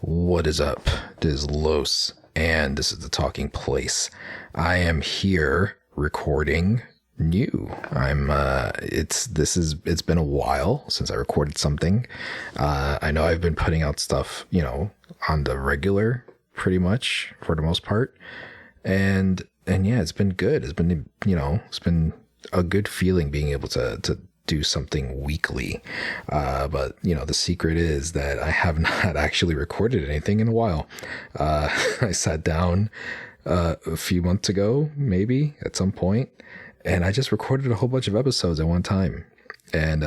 What is up? This is Los, and this is the Talking Place. I am here recording new. It's been a while since I recorded something. I know I've been putting out stuff, on the regular, pretty much for the most part, and yeah, it's been good. It's been it's been a good feeling being able to do something weekly. But the secret is that I have not actually recorded anything in a while. I sat down a few months ago, maybe at some point, and I just recorded a whole bunch of episodes at one time. And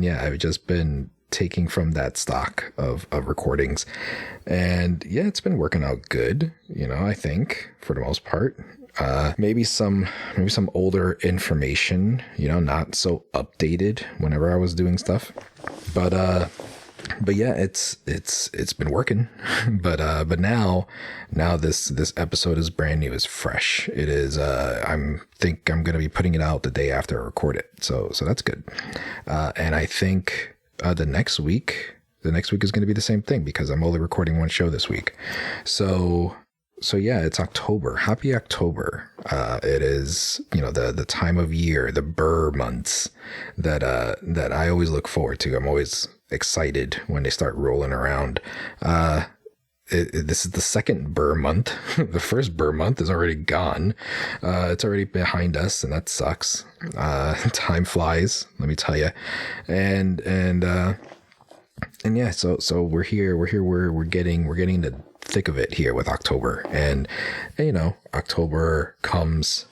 yeah, I've just been taking from that stock of recordings, and yeah, it's been working out good, I think, for the most part. Maybe some older information, not so updated whenever I was doing stuff, but yeah, it's been working. but now this episode is brand new, is fresh. It is, I'm going to be putting it out the day after I record it. So that's good. And I think, the next week is going to be the same thing, because I'm only recording one show this week. So yeah, it's October. Happy October. It is, the time of year, the Burr months that I always look forward to. I'm always excited when they start rolling around. This is the second Burr month. The first Burr month is already gone. It's already behind us, and that sucks. Time flies, let me tell you. And yeah, so we're here. We're getting the thick of it here with October, and October comes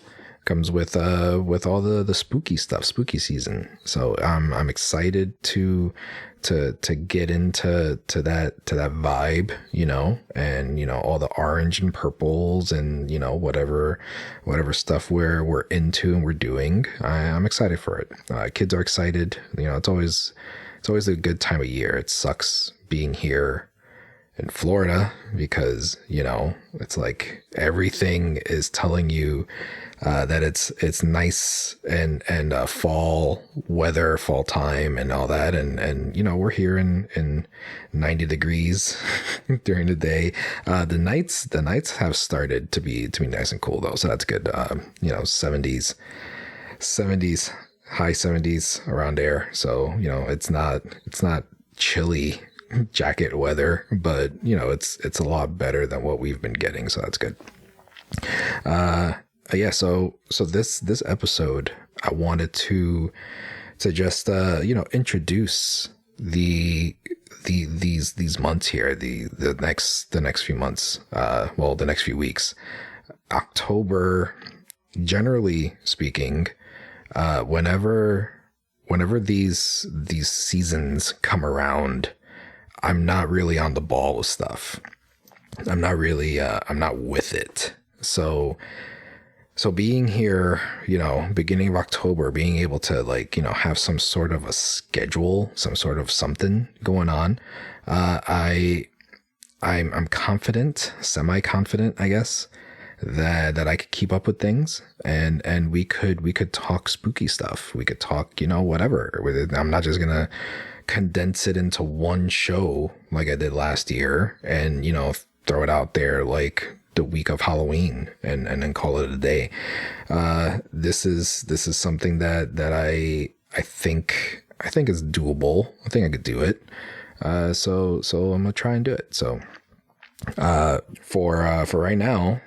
with all the spooky stuff, spooky season. So I'm excited to get into that vibe, and all the orange and purples and whatever stuff we're into and we're doing. I'm excited for it. Kids are excited. It's always a good time of year. It sucks being here in Florida because, it's like everything is telling you that it's nice and fall weather, fall time and all that. And we're here in 90 degrees during the day. The nights have started to be nice and cool though. So that's good. 70s, high 70s around there. So, it's not chilly jacket weather, but it's a lot better than what we've been getting, so that's good. Yeah, so this episode, I wanted to just introduce these months here, the next few months, the next few weeks. October, generally speaking, whenever these seasons come around, I'm not really on the ball with stuff. I'm not with it. So being here, beginning of October, being able to have some sort of a schedule, some sort of something going on. I'm confident, semi-confident, I guess, that I could keep up with things, and we could talk spooky stuff. We could talk, whatever. I'm not just gonna condense it into one show like I did last year and throw it out there like the week of Halloween and then call it a day. This is something that I think is doable. I think I could do it. So I'm gonna try and do it. So for right now,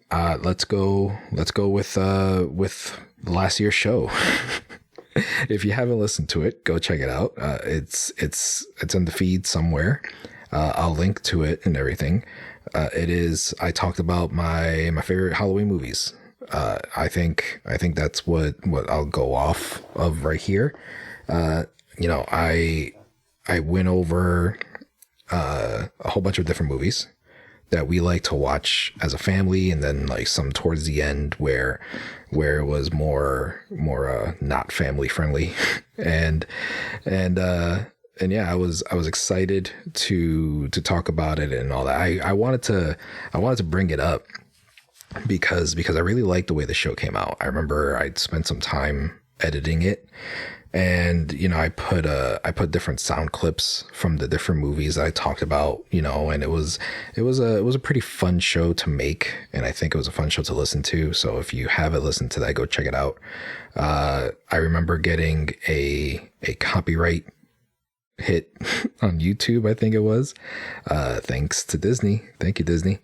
let's go with last year's show. If you haven't listened to it, go check it out. It's in the feed somewhere. I'll link to it and everything. I talked about my favorite Halloween movies. I think that's what I'll go off of right here. I went over a whole bunch of different movies that we like to watch as a family, and then some towards the end where it was more not family friendly. and yeah, I was excited to talk about it and all that. I wanted to bring it up because I really liked the way the show came out. I remember I'd spent some time editing it, And I put different sound clips from the different movies that I talked about, and it was a pretty fun show to make, and I think it was a fun show to listen to. So if you haven't listened to that, go check it out. I remember getting a copyright hit on YouTube, I think it was, thanks to Disney. Thank you, Disney.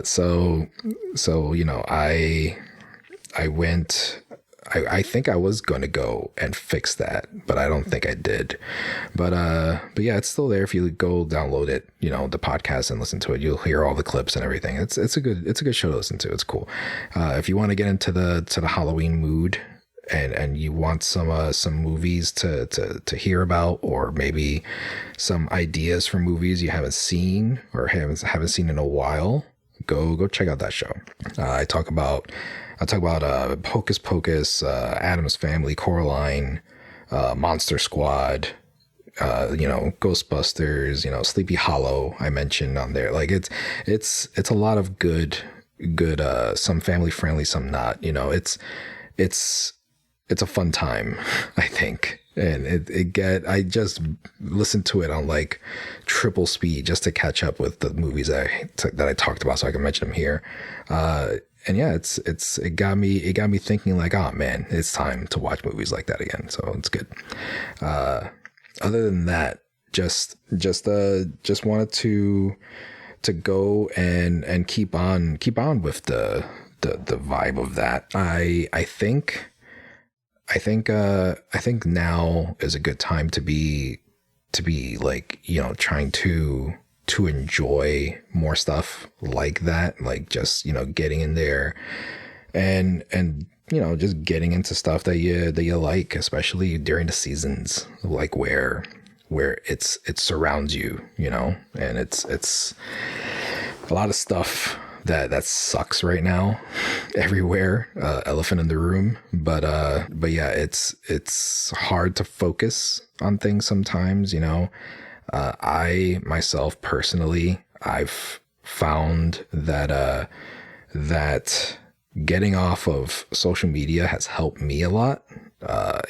So I went. I think I was going to go and fix that, but I don't think I did. But yeah, it's still there. If you go download it, the podcast, and listen to it, you'll hear all the clips and everything. It's a good show to listen to. It's cool. If you want to get into the Halloween mood, and you want some movies to hear about, or maybe some ideas for movies you haven't seen or haven't seen in a while, go check out that show. I talk about Hocus Pocus, Addams Family, Coraline, Monster Squad, Ghostbusters, Sleepy Hollow. I mentioned on there. Like it's a lot of good, some family friendly, some not. It's a fun time, I think. And I just listened to it on like triple speed just to catch up with the movies that I talked about, so I can mention them here. And yeah, it got me thinking like, oh man, it's time to watch movies like that again. So it's good. Other than that, just wanted to go and keep on with the vibe of that. I think now is a good time to be like, trying to enjoy more stuff like that, like just, getting in there and just getting into stuff that you like, especially during the seasons, like where it surrounds you, and it's a lot of stuff that sucks right now everywhere, elephant in the room, but yeah, it's hard to focus on things sometimes. I myself personally, I've found that getting off of social media has helped me a lot.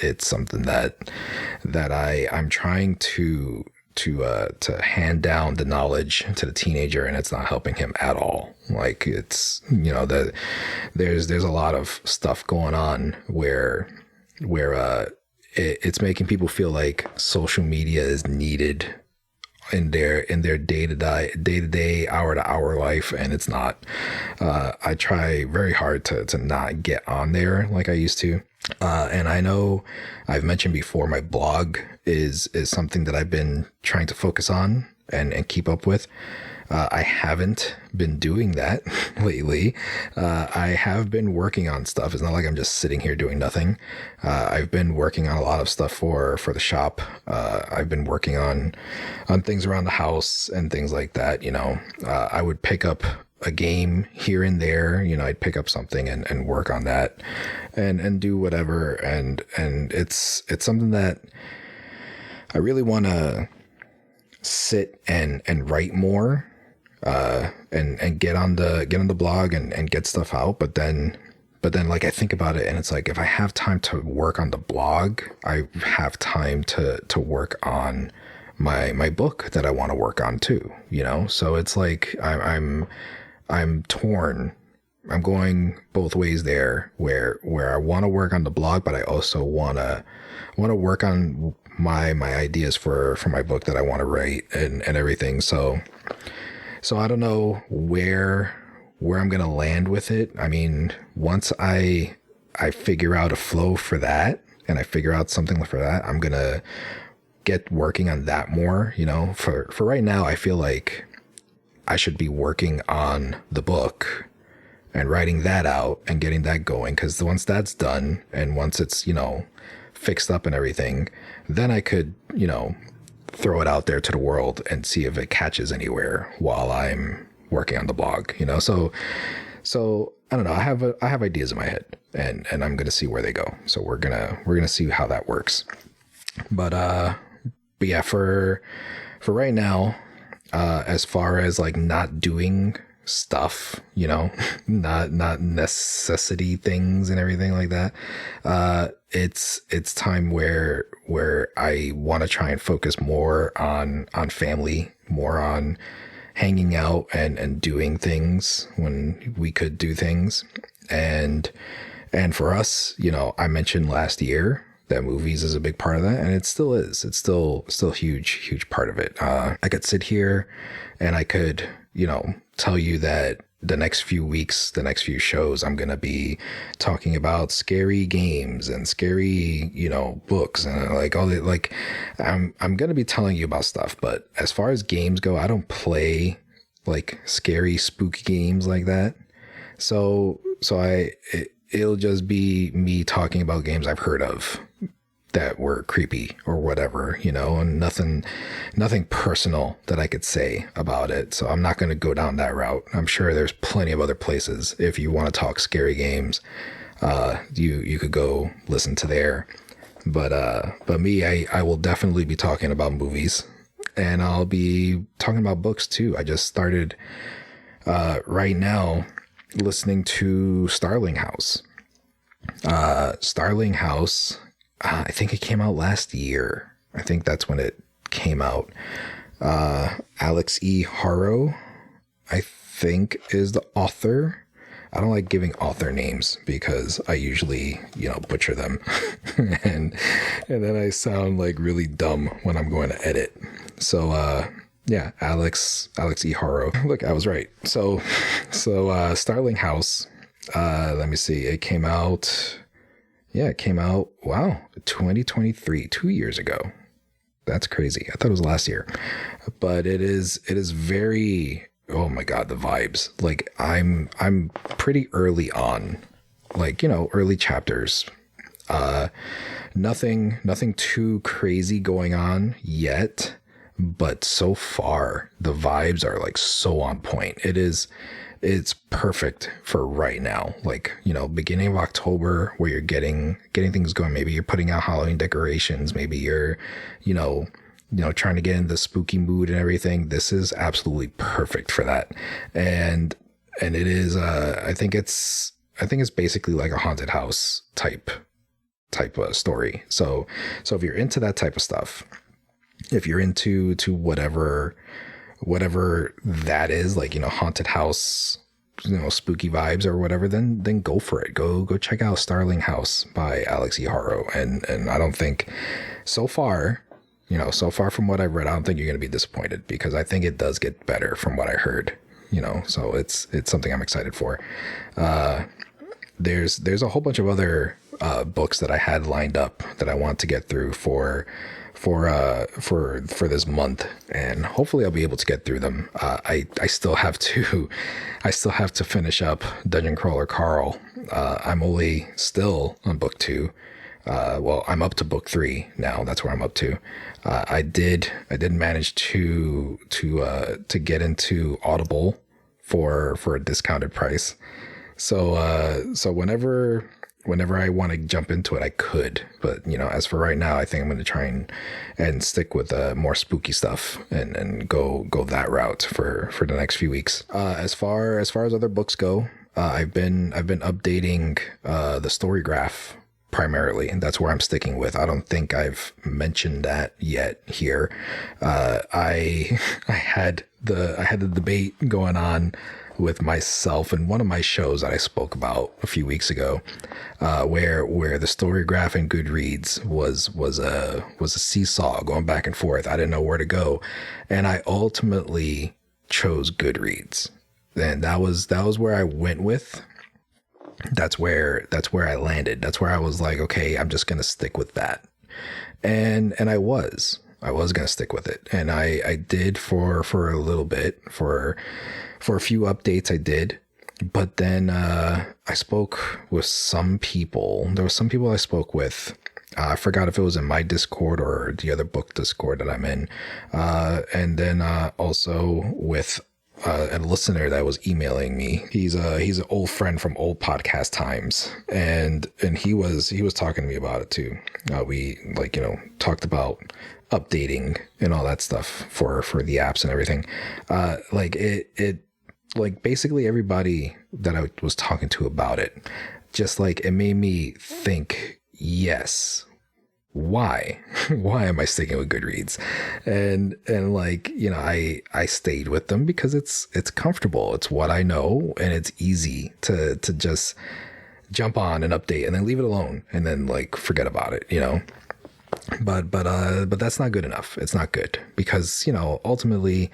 It's something that I'm trying to hand down the knowledge to the teenager, and it's not helping him at all. Like it's, that there's a lot of stuff going on where it's making people feel like social media is needed in their day-to-day, hour-to-hour life, and it's not. I try very hard to not get on there like I used to. And I know I've mentioned before, my blog is something that I've been trying to focus on and keep up with. I haven't been doing that lately. I have been working on stuff. It's not like I'm just sitting here doing nothing. I've been working on a lot of stuff for the shop. I've been working on things around the house and things like that. I would pick up a game here and there, I'd pick up something and work on that and do whatever. And it's something that I really want to sit and write more, and get on the blog and get stuff out. But then like I think about it, and it's like, if I have time to work on the blog, I have time to work on my book that I want to work on too, so it's like I'm torn. I'm going both ways there, where I want to work on the blog, but I also want to work on my ideas for my book that I want to write and everything. So I don't know where I'm going to land with it. I mean, once I figure out a flow for that, and I figure out something for that, I'm going to get working on that more, for right now. I feel like I should be working on the book and writing that out and getting that going. Cause once that's done, and once it's, fixed up and everything, then I could, throw it out there to the world and see if it catches anywhere while I'm working on the blog, So I don't know. I have ideas in my head, and I'm going to see where they go. So we're going to see how that works. But yeah, for right now, as far as like not doing stuff, you know, not necessity things and everything like that. It's time where I want to try and focus more on family, more on hanging out and doing things when we could do things. And for us, you know, I mentioned last year that movies is a big part of that, and it still is. It's still huge part of it. I could sit here and I could, you know, tell you that the next few weeks, the next few shows, I'm going to be talking about scary games and scary, you know, books and like all the, like, I'm going to be telling you about stuff. But as far as games go, I don't play like scary, spooky games like that. So it'll just be me talking about games I've heard of that were creepy or whatever, you know, and nothing personal that I could say about it. So I'm not going to go down that route. I'm sure there's plenty of other places. If you want to talk scary games, you could go listen to there. But me, I will definitely be talking about movies, and I'll be talking about books too. I just started, right now, listening to Starling House. Starling House, I think it came out last year. I think that's when it came out. Alex E. Harrow, I think, is the author. I don't like giving author names because I usually, you know, butcher them. and then I sound like really dumb when I'm going to edit. So, yeah, Alex E. Harrow. Look, I was right. So Starling House, let me see. It came out, wow, 2023, 2 years ago. That's crazy. I thought it was last year. But it is very, oh my God, the vibes. Like I'm pretty early on, like, you know, early chapters. Nothing too crazy going on yet. But so far, the vibes are like so on point. It's perfect for right now. Like, you know, beginning of October, where you're getting things going. Maybe you're putting out Halloween decorations. Maybe you're, you know, trying to get in the spooky mood and everything. This is absolutely perfect for that. And it is, I think it's basically like a haunted house type of story. So if you're into that type of stuff, if you're into whatever that is, like, you know, haunted house, you know, spooky vibes or whatever, then go for it. Go check out Starling House by Alex E. Harrow. And I don't think so far from what I've read, I don't think you're going to be disappointed, because I think it does get better from what I heard, you know, so it's something I'm excited for. There's a whole bunch of other books that I had lined up that I want to get through for this month, and hopefully I'll be able to get through them. I still have to finish up Dungeon Crawler Carl. I'm only still on book 2. Well, I'm up to book 3 now. That's where I'm up to. I did manage to get into Audible for a discounted price. So whenever I want to jump into it, I could. But, you know, as for right now, I think I'm going to try and stick with more spooky stuff and go that route for the next few weeks. As far as other books go, I've been updating the story graph primarily, and that's where I'm sticking with. I don't think I've mentioned that yet here. I had the debate going on with myself in one of my shows that I spoke about a few weeks ago, where the story graph in Goodreads was a seesaw going back and forth. I didn't know where to go, and I ultimately chose Goodreads, and that was where I went with. That's where I landed. That's where I was like, okay, I'm just gonna stick with that, and I was gonna stick with it, and I did for a little bit for a few updates. I did, but then I spoke with some people. There were some people I spoke with. I forgot if it was in my Discord or the other book Discord that I'm in, and then also with a listener that was emailing me. He's an old friend from old podcast times, and he was talking to me about it too. We talked about updating and all that stuff for the apps and everything. like basically everybody that I was talking to about it, just like it made me think, yes, why why am I sticking with Goodreads? And like, you know, I stayed with them because it's comfortable, it's what I know, and it's easy to just jump on and update and then leave it alone and then like forget about it, you know. But that's not good enough. It's not good because, you know, ultimately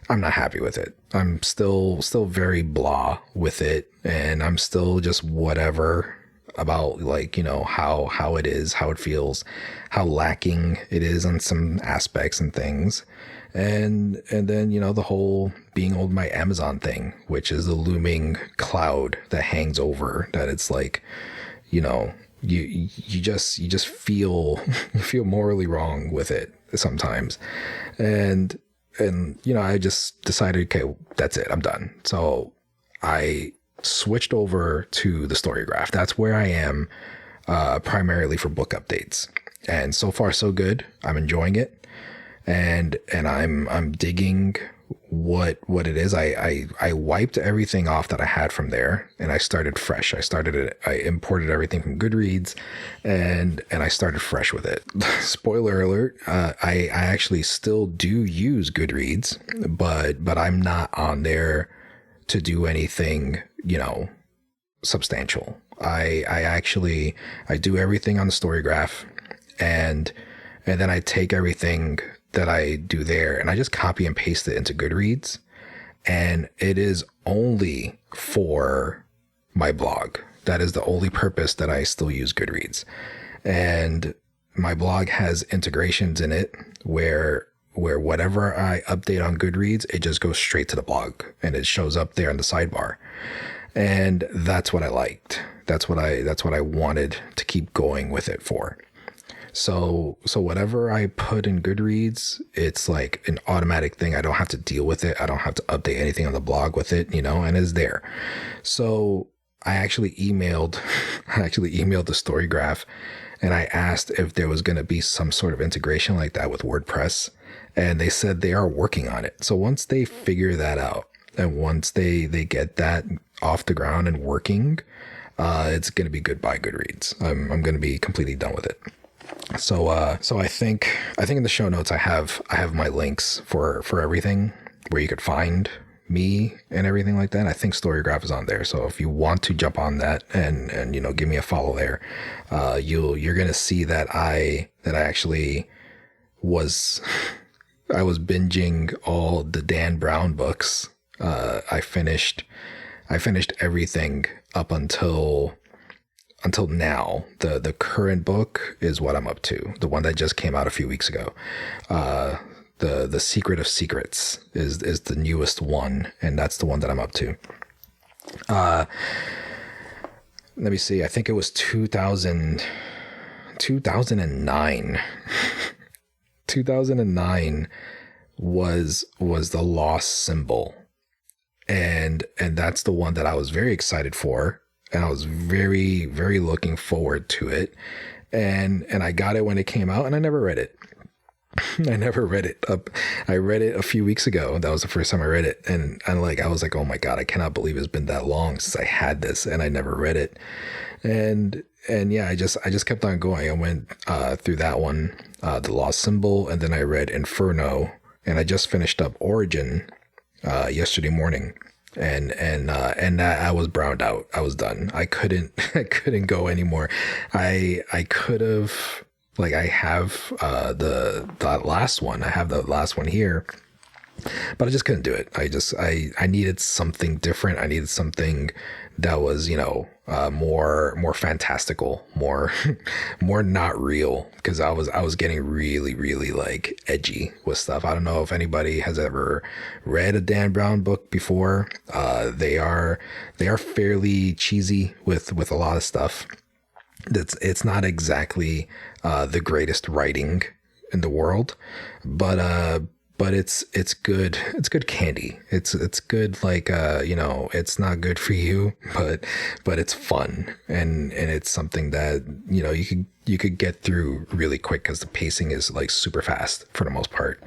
I'm not happy with it. I'm still very blah with it, and I'm still just whatever about, like, you know, how it is, how it feels, how lacking it is on some aspects and things. And then, you know, the whole being old my Amazon thing, which is the looming cloud that hangs over, that it's like, you know, you just feel you feel morally wrong with it sometimes. And you know, I just decided, okay, that's it, I'm done. So I switched over to the story graph. That's where I am, primarily for book updates. And so far so good. I'm enjoying it, and I'm digging what it is. I wiped everything off that I had from there, and I started fresh. I imported everything from Goodreads, and I started fresh with it. Spoiler alert, I actually still do use Goodreads, but I'm not on there to do anything, you know, substantial. I do everything on the story graph, and then I take everything that I do there and I just copy and paste it into Goodreads, and it is only for my blog. That is the only purpose that I still use Goodreads. And my blog has integrations in it where whatever I update on Goodreads, it just goes straight to the blog and it shows up there in the sidebar. And that's what I liked. That's what I wanted to keep going with it for. So whatever I put in Goodreads, it's like an automatic thing. I don't have to deal with it. I don't have to update anything on the blog with it, you know, and it's there. So I actually emailed the story graph, and I asked if there was going to be some sort of integration like that with WordPress, and they said they are working on it. So once they figure that out, and once they get that off the ground and working, it's going to be goodbye Goodreads. I'm going to be completely done with it. So I think in the show notes I have my links for everything where you could find me and everything like that. I think Storygraph is on there. So if you want to jump on that and you know, give me a follow there, you're going to see that I actually was binging all the Dan Brown books. I finished everything up until now. The current book is what I'm up to. The one that just came out a few weeks ago. The Secret of Secrets is the newest one, and that's the one that I'm up to. Let me see. I think it was 2009. 2009 was the Lost Symbol. And that's the one that I was very excited for. And I was very, very looking forward to it. And I got it when it came out, and I never read it. I never read it up. I read it a few weeks ago. That was the first time I read it. And I was like, oh my God, I cannot believe it's been that long since I had this and I never read it. And yeah, I just kept on going. I went through that one, The Lost Symbol, and then I read Inferno, and I just finished up Origin yesterday morning. And I was browned out. I was done. I couldn't go anymore. I could have, like, I have the last one. I have the last one here, but I just couldn't do it. I needed something different. I needed something that was, you know, more fantastical, more not real, because I was getting really, really like edgy with stuff. I don't know if anybody has ever read a Dan Brown book before. They are fairly cheesy with a lot of stuff. It's not exactly the greatest writing in the world, but it's good. It's good candy. It's good, like, you know, it's not good for you, but it's fun, and it's something that, you know, you could get through really quick because the pacing is like super fast for the most part.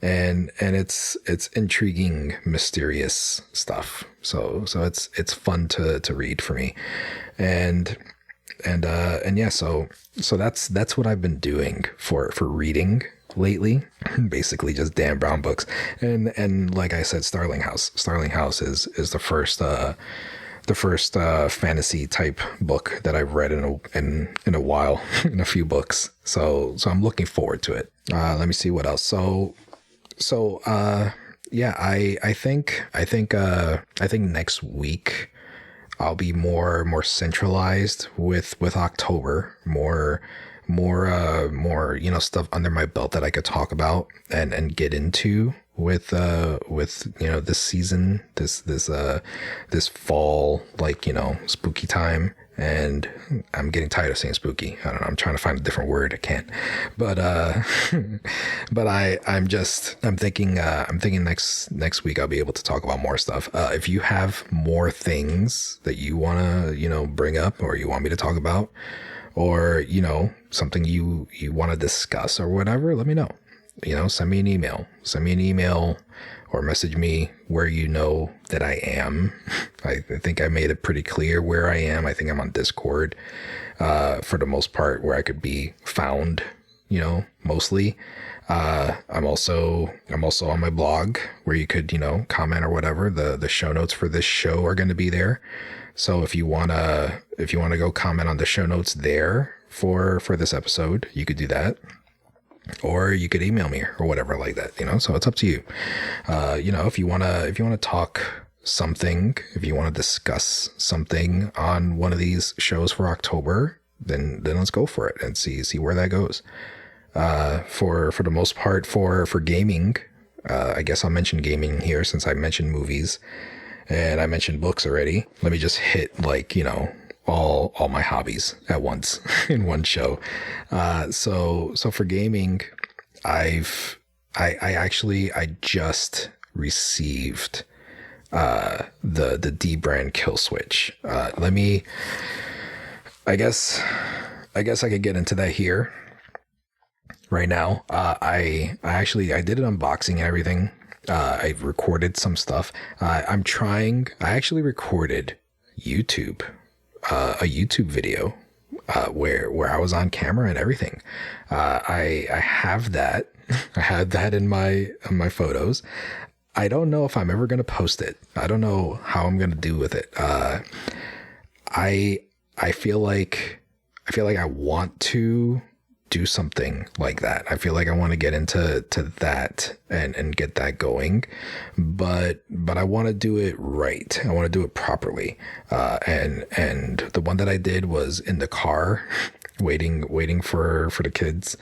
and it's intriguing, mysterious stuff. So it's fun to read for me, and yeah. So that's what I've been doing for reading lately. Basically just Dan Brown books, and like I said, Starling House is the first fantasy type book that I've read in a while, in a few books. So I'm looking forward to it. Let me see what else. So yeah, I think next week I'll be more centralized with October, more stuff under my belt that I could talk about and get into with this season, this fall, spooky time. And I'm getting tired of saying spooky. I don't know. I'm trying to find a different word. I can't. But but I'm thinking next week I'll be able to talk about more stuff. If you have more things that you wanna bring up, or you want me to talk about, or something you want to discuss or whatever, let me know. Send me an email or message me where that I am. I think I made it pretty clear where I am. I think I'm on Discord for the most part, where I could be found, mostly. I'm also on my blog, where you could comment or whatever. The show notes for this show are going to be there. So if you wanna go comment on the show notes there for this episode, you could do that. Or you could email me or whatever like that, so it's up to you. If you want to talk something, if you want to discuss something on one of these shows for October, then let's go for it and see where that goes. For the most part, for gaming, I guess I'll mention gaming here, since I mentioned movies and I mentioned books already. Let me just hit all my hobbies at once in one show. So for gaming, I just received the dbrand Killswitch. I guess I could get into that here right now. I did an unboxing and everything. I recorded some stuff. I actually recorded a YouTube video where I was on camera and everything. I have that. I had that in my photos. I don't know if I'm ever going to post it. I don't know how I'm going to do with it. I feel like I want to do something like that. I feel like I want to get into that and get that going, but I want to do it right. I want to do it properly. And the one that I did was in the car, waiting for the kids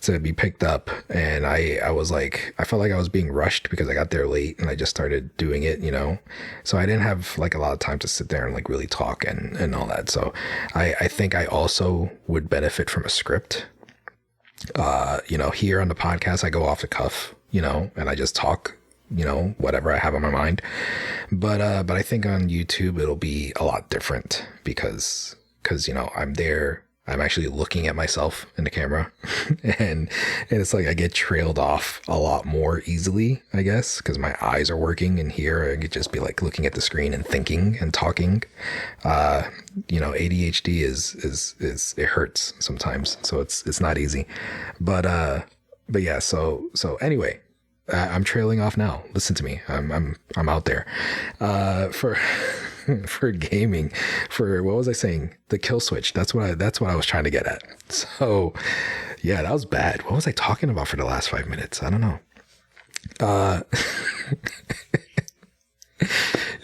to be picked up. And I felt like I was being rushed because I got there late and I just started doing it, so I didn't have a lot of time to sit there and really talk and all that. So I think I also would benefit from a script. Here on the podcast, I go off the cuff, and I just talk, whatever I have on my mind. But I think on YouTube, it'll be a lot different because I'm there. I'm actually looking at myself in the camera and it's like I get trailed off a lot more easily, I guess, because my eyes are working, and here I could just be looking at the screen and thinking and talking. ADHD is it hurts sometimes, so it's not easy. But yeah, so anyway, I'm trailing off now. Listen to me. I'm out there. For gaming, what was I saying? The Killswitch. That's what I was trying to get at. So yeah, that was bad. What was I talking about for the last 5 minutes? I don't know.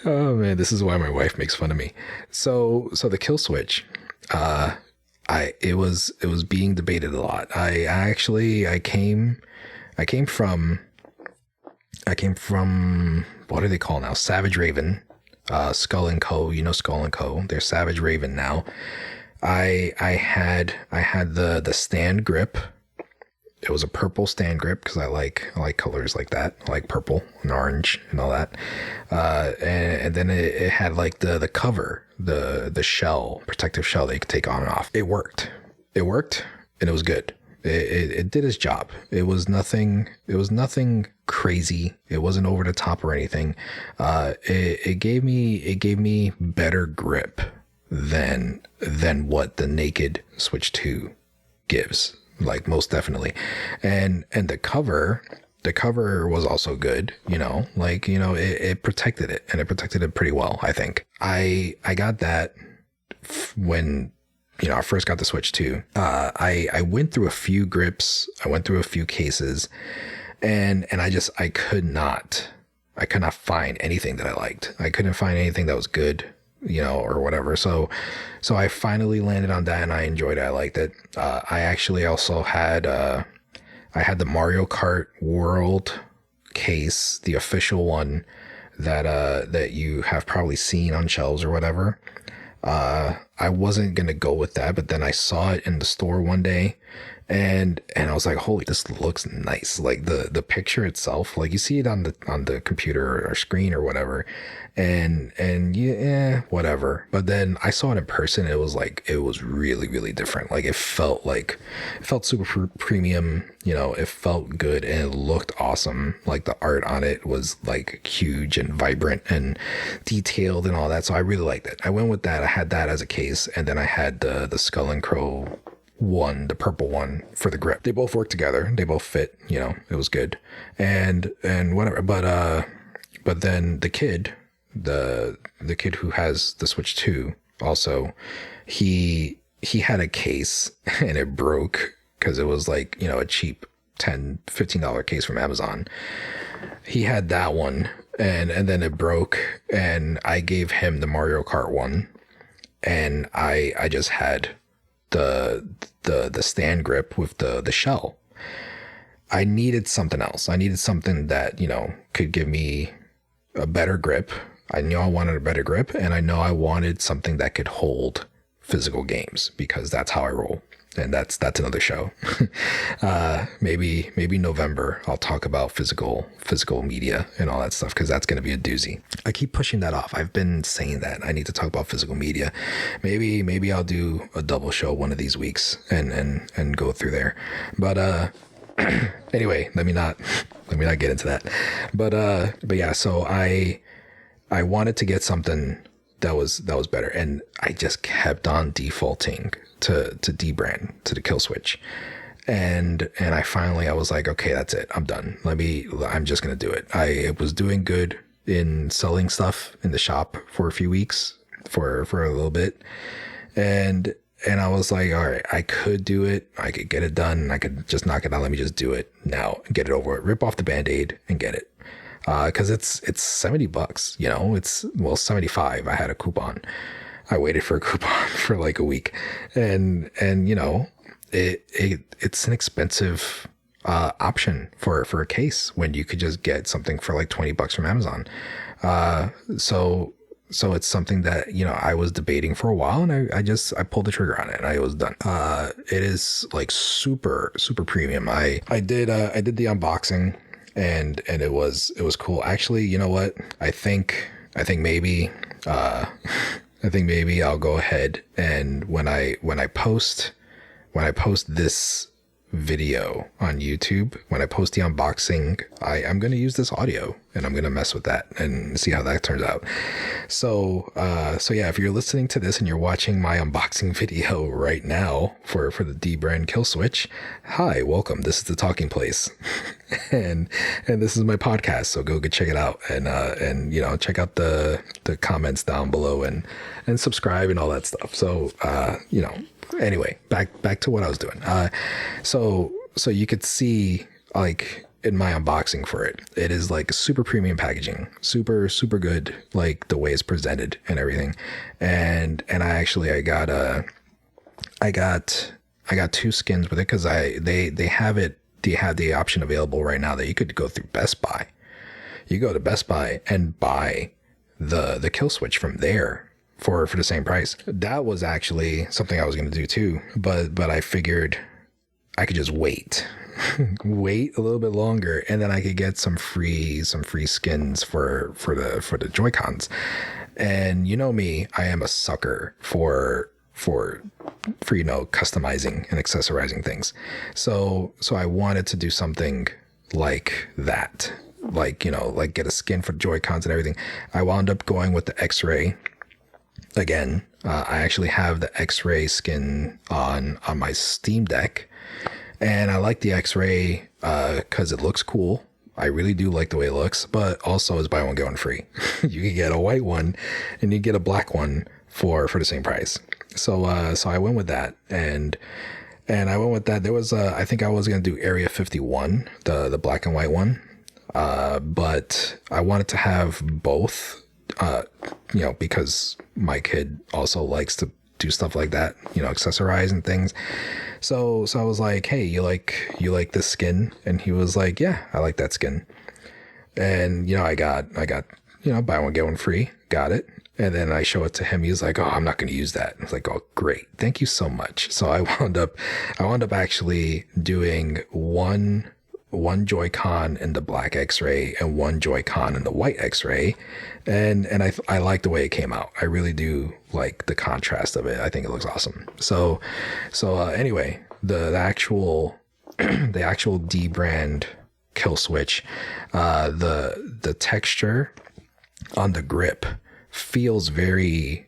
Oh man, this is why my wife makes fun of me. So the Killswitch, it was being debated a lot. I came from what do they call now? Savage Raven. Skull and Co. Skull and Co. They're Savage Raven now. I had the stand grip. It was a purple stand grip because I like colors like that. I like purple and orange and all that. And then it had the cover, the shell, protective shell that you could take on and off. It worked and it was good. It did its job. It was nothing crazy. It wasn't over the top or anything. It gave me better grip than what the naked Switch 2 gives, like, most definitely. And the cover was also good, it protected it, and it protected it pretty well, I think. I got that when I first got the Switch 2. I went through a few grips, I went through a few cases, and I could not find anything that I liked. I couldn't find anything that was good, or whatever. So I finally landed on that, and I enjoyed it. I liked it. I actually also had I had the Mario Kart World case, the official one that you have probably seen on shelves or whatever. I wasn't going to go with that, but then I saw it in the store one day, and I was like, holy, this looks nice. Like the picture itself, like you see it on the computer or screen or whatever, and yeah, whatever. But then I saw it in person. It was really, really different. Like it felt super premium, it felt good, and it looked awesome. Like the art on it was like huge and vibrant and detailed and all that. So I really liked it. I went with that. I had that as a case, and then I had the Skull and Crow one, the purple one, for the grip. They both work together. They both fit, it was good. And whatever. But then the kid who has the Switch 2 also, he had a case and it broke because it was like, a cheap $10, $15 case from Amazon. He had that one and then it broke, and I gave him the Mario Kart one, and I just had the stand grip with the shell. I needed something else. I needed something that, could give me a better grip. I knew I wanted a better grip, and I know I wanted something that could hold physical games, because that's how I roll. And that's another show. Maybe November I'll talk about physical media and all that stuff, because that's going to be a doozy. I keep pushing that off. I've been saying that I need to talk about physical media. Maybe I'll do a double show one of these weeks and go through there. But anyway, let me not get into that. But yeah, so I wanted to get something that was better, and I just kept on defaulting to dbrand, to the Killswitch, and I was like, okay, that's it, I'm done. I'm just gonna do it. I was doing good in selling stuff in the shop for a few weeks, for a little bit, and I was like, all right, I could do it, I could get it done, I could just knock it out. Let me just do it now and get it over it, rip off the band-aid and get it. Cause it's $70, it's, well, 75. I had a coupon. I waited for a coupon for like a week, and it's an expensive, option for a case when you could just get something for like $20 from Amazon. So it's something that, I was debating for a while, and I pulled the trigger on it, and I was done. It is like super, super premium. I did the unboxing, and it was cool. Actually, you know what? I think maybe I'll go ahead, and when I post this video on YouTube, when I post the unboxing, I'm going to use this audio, and I'm going to mess with that and see how that turns out. So yeah, if you're listening to this and you're watching my unboxing video right now for the dbrand Killswitch, hi, welcome. This is the talking place. and this is my podcast. So go check it out, and check out the comments down below, and subscribe and all that stuff. So, anyway, back to what I was doing. So you could see, like, in my unboxing for it, it is like super premium packaging, super, super good, like the way it's presented and everything. And I got two skins with it, because they have the option available right now that you could go through Best Buy. You go to Best Buy and buy the Killswitch from there for the same price. That was actually something I was going to do too, but I figured I could just wait a little bit longer, and then I could get some free skins for the Joy-Cons. And you know me, I am a sucker for customizing and accessorizing things. So I wanted to do something like that, like get a skin for Joy-Cons and everything. I wound up going with the X-Ray again. I actually have the X-Ray skin on my Steam Deck, and I like the X-Ray because it looks cool. I really do like the way it looks, but also is buy one get one free. You can get a white one and you get a black one for the same price. So I went with that, and I went with that. There was I think I was gonna do Area 51, the black and white one, but I wanted to have both, because my kid also likes to do stuff like that, accessorize and things. So I was like, hey, you like this skin? And he was like, yeah, I like that skin. And I got buy one get one free, got it. And then I show it to him. He's like, oh, I'm not going to use that. I was like, oh, great. Thank you so much. So I wound up actually doing one Joy-Con in the black X-Ray and one Joy-Con in the white X-Ray. And I like the way it came out. I really do like the contrast of it. I think it looks awesome. So anyway, the actual dbrand Killswitch, the texture on the grip feels very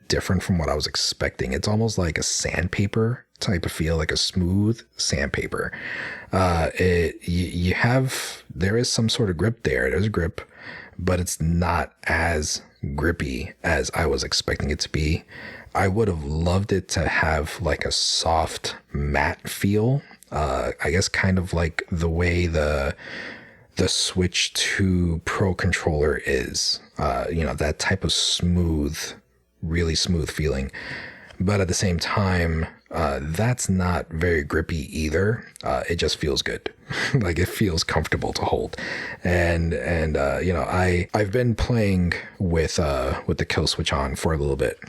different from what I was expecting. It's almost like a sandpaper type of feel, like a smooth sandpaper. There is some sort of grip there. There's a grip, but it's not as grippy as I was expecting it to be. I would have loved it to have like a soft matte feel. I guess kind of like the way the Switch 2 Pro controller is, that type of smooth, really smooth feeling. But at the same time, that's not very grippy either. It just feels good. Like it feels comfortable to hold. And I've been playing with the Killswitch on for a little bit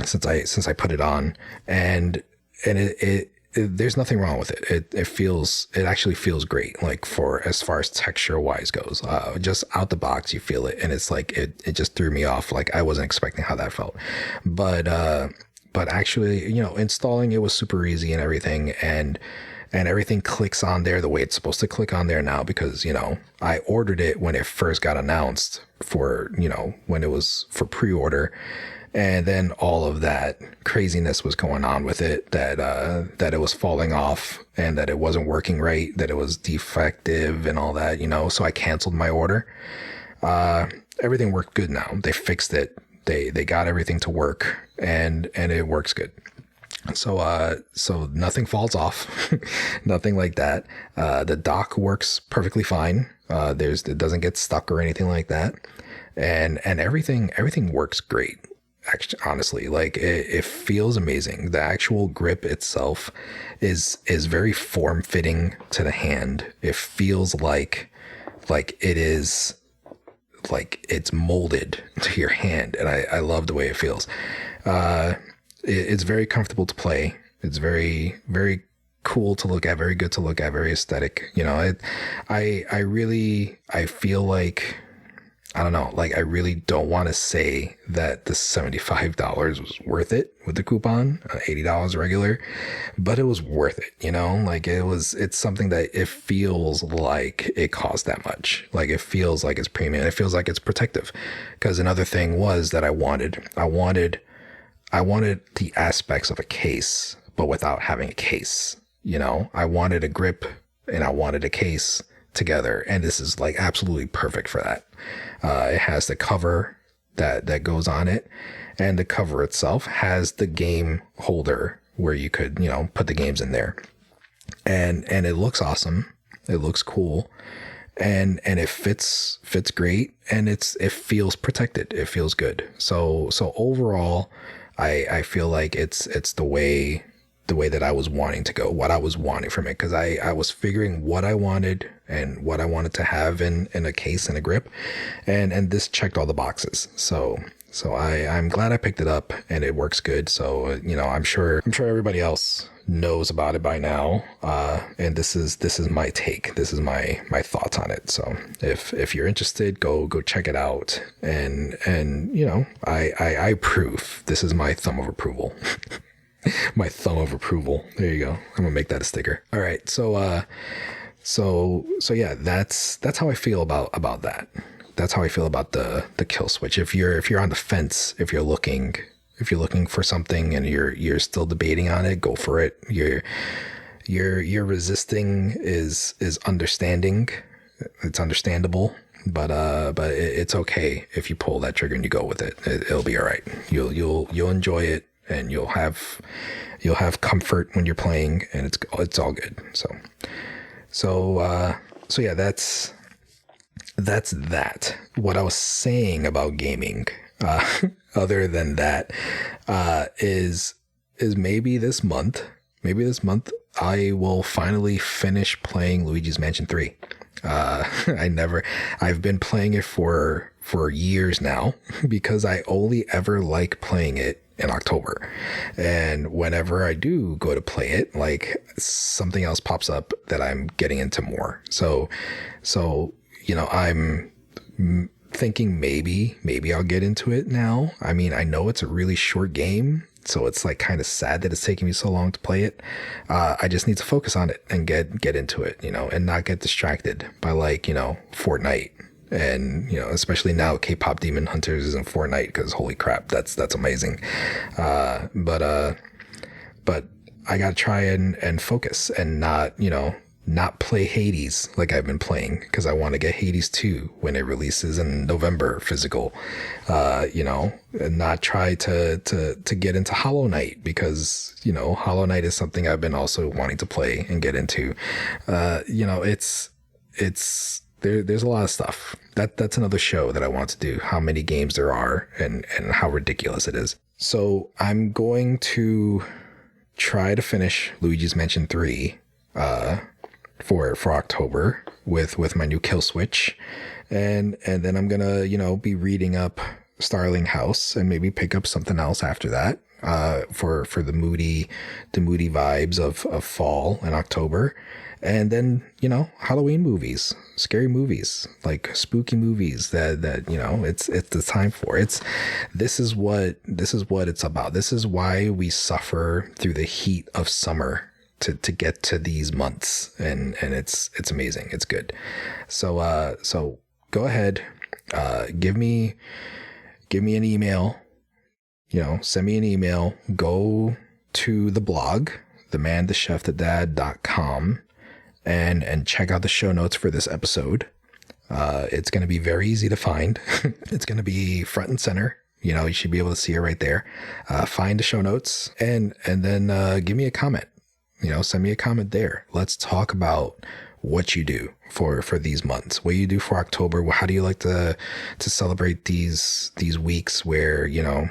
since I put it on, and it there's nothing wrong with it. It actually feels great. Like as far as texture wise goes, just out the box, you feel it. And it's like, it just threw me off. Like I wasn't expecting how that felt, but actually, installing it was super easy and everything. And everything clicks on there the way it's supposed to click on there now, because, I ordered it when it first got announced for, when it was for pre-order. And then all of that craziness was going on with it, that it was falling off and that it wasn't working right, that it was defective and all that, so I canceled my order. Everything worked good now. They fixed it. They got everything to work, and it works good. So nothing falls off, nothing like that. The dock works perfectly fine. It doesn't get stuck or anything like that. And everything works great. Actually, honestly, like it feels amazing. The actual grip itself is very form fitting to the hand. It feels like it is, like it's molded to your hand, and I love the way it feels. It's very comfortable to play. It's very, very cool to look at, very good to look at, very aesthetic. I feel like, I don't know, like I really don't want to say that the $75 was worth it with the coupon, $80 regular, but it was worth it, like it's something that it feels like it cost that much. Like it feels like it's premium. It feels like it's protective. Because another thing was that I wanted the aspects of a case, but without having a case, I wanted a grip and I wanted a case together. And this is like absolutely perfect for that. It has the cover that goes on it, and the cover itself has the game holder where you could, put the games in there, and it looks awesome. It looks cool, and it fits great, and it feels protected. It feels good. So overall, I feel like it's the way that I was wanting to go, what I was wanting from it, because I was figuring what I wanted and what I wanted to have in a case and a grip, and this checked all the boxes. So So I'm glad I picked it up and it works good. So, I'm sure everybody else knows about it by now. And this is my take. This is my thoughts on it. So if you're interested, go check it out. And I approve. This is my thumb of approval. My thumb of approval. There you go. I'm gonna make that a sticker. All right. So yeah, that's how I feel about that. That's how I feel about the Killswitch. If you're on the fence, if you're looking for something and you're still debating on it, go for it. Your resisting is understanding. It's understandable, but it's okay if you pull that trigger and you go with it. It'll be all right. You'll enjoy it, and you'll have comfort when you're playing, and it's all good. So yeah, that's that. What I was saying about gaming, other than that, is maybe this month I will finally finish playing Luigi's Mansion 3. I've been playing it for years now, because I only ever like playing it in October. And whenever I do go to play it, like, something else pops up that I'm getting into more. So, I'm thinking maybe I'll get into it now. I mean, I know it's a really short game, so it's like kind of sad that it's taking me so long to play it. I just need to focus on it and get into it, and not get distracted by, like, Fortnite. And, especially now K-pop Demon Hunters is in Fortnite, because holy crap, that's amazing. But I gotta try and focus and not play Hades like I've been playing, because I want to get Hades 2 when it releases in November physical, and not try to get into Hollow Knight, because, Hollow Knight is something I've been also wanting to play and get into. There's a lot of stuff. That's another show that I want to do, how many games there are and how ridiculous it is. So I'm going to try to finish Luigi's Mansion 3 for October with my new Killswitch, and then I'm gonna be reading up Starling House and maybe pick up something else after that, for the moody vibes of fall and October. And then, Halloween movies, scary movies, like spooky movies that it's the time for. This is what it's about. This is why we suffer through the heat of summer to get to these months. And it's amazing. It's good. So go ahead, give me an email, send me an email, go to the blog, themanthechefthedad.com, and check out the show notes for this episode. It's going to be very easy to find. It's going to be front and center. You should be able to see it right there. Find the show notes and then give me a comment. Send me a comment there. Let's talk about what you do for these months, what you do for October. How do you like to celebrate these weeks where the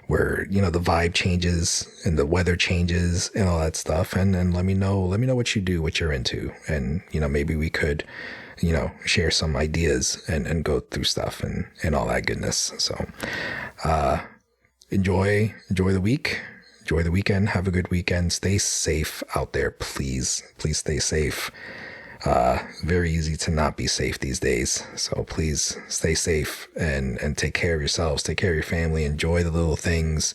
vibe changes and the weather changes and all that stuff, and let me know what you do, what you're into, and maybe we could share some ideas and go through stuff and all that goodness. So enjoy the week, enjoy the weekend, have a good weekend, stay safe out there, please stay safe. Very easy to not be safe these days. So please stay safe and take care of yourselves, take care of your family, enjoy the little things,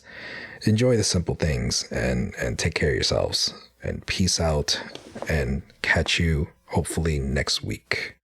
enjoy the simple things, and take care of yourselves. And peace out, and catch you hopefully next week.